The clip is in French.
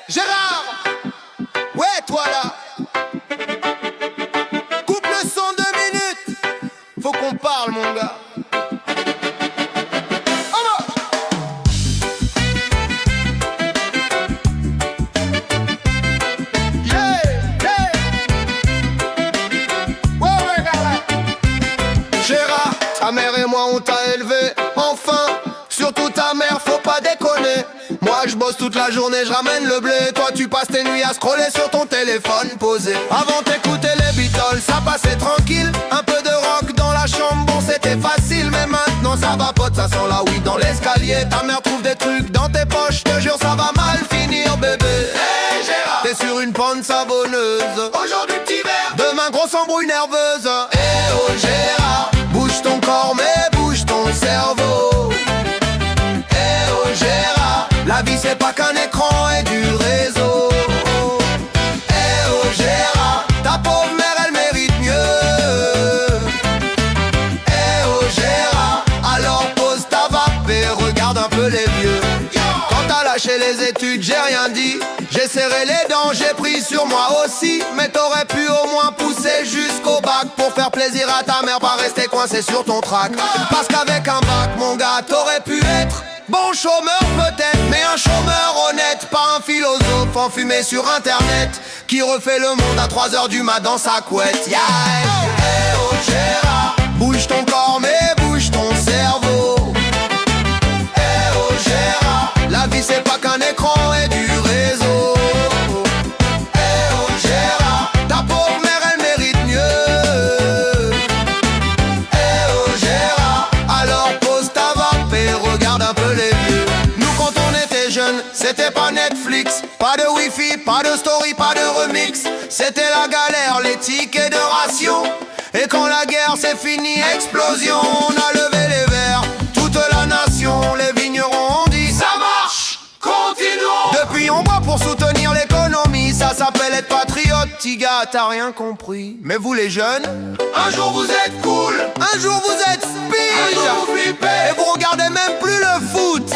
Gérard, ouais toi là, coupe le son 2 minutes, faut qu'on parle mon gars. Gérard, ta mère et moi on t'a élevé, enfin, surtout ta mère, faut pas déconner. Moi je bosse toute la journée, je ramène le blé. Toi tu passes tes nuits à scroller sur ton téléphone posé. Avant t'écouter les Beatles, ça passait tranquille. Un peu de rock dans la chambre, bon c'était facile. Mais maintenant ça vapote, ça sent la weed dans l'escalier. Ta mère trouve des trucs dans tes poches, je te jure ça va mal finir bébé. Hey Gérard, t'es sur une pente savonneuse. Aujourd'hui petit verre, demain grosse embrouille nerveuse. Eh oh Gérard, bouge ton corps mais bouge ton cerveau. Eh oh Gérard, la vie c'est pas qu'un écran et du réseau. Eh oh Gérard, ta pauvre mère elle mérite mieux. Eh oh Gérard, alors pose ta vape et regarde un peu les vieux. Quand t'as lâché les études j'ai rien dit. J'ai serré les dents, j'ai pris sur moi aussi. Mais t'aurais pu au moins pousser jusqu'au bac pour faire plaisir à ta mère, pas rester coincé sur ton trac. Parce qu'avec un bac mon gars t'aurais pu être bon chômeur peut-être, mais un chômeur honnête, pas un philosophe enfumé sur internet qui refait le monde à 3h du mat dans sa couette. Yeah. Hey oh Gérard, bouge ton corps mais bouge ton cerveau. Hey oh Gérard, la vie c'est pas qu'un écran et du réseau. Hey oh Gérard, ta pauvre mère elle mérite mieux. Hey oh Gérard, alors pose ta vape et regarde un peu les vieux. Nous quand on était jeunes, c'était pas Netflix, pas de wifi, pas de story, pas de remix. C'était la galère, les tickets de ration. Et quand la guerre c'est fini, explosion. On a levé les verres, toute la nation. Les vignerons ont dit ça marche, continuons. Depuis on boit pour soutenir l'économie. Ça s'appelle être patriote, petit gars, t'as rien compris. Mais vous les jeunes, un jour vous êtes cool, un jour vous êtes speed, un jour vous flippez, et vous regardez même plus le foot.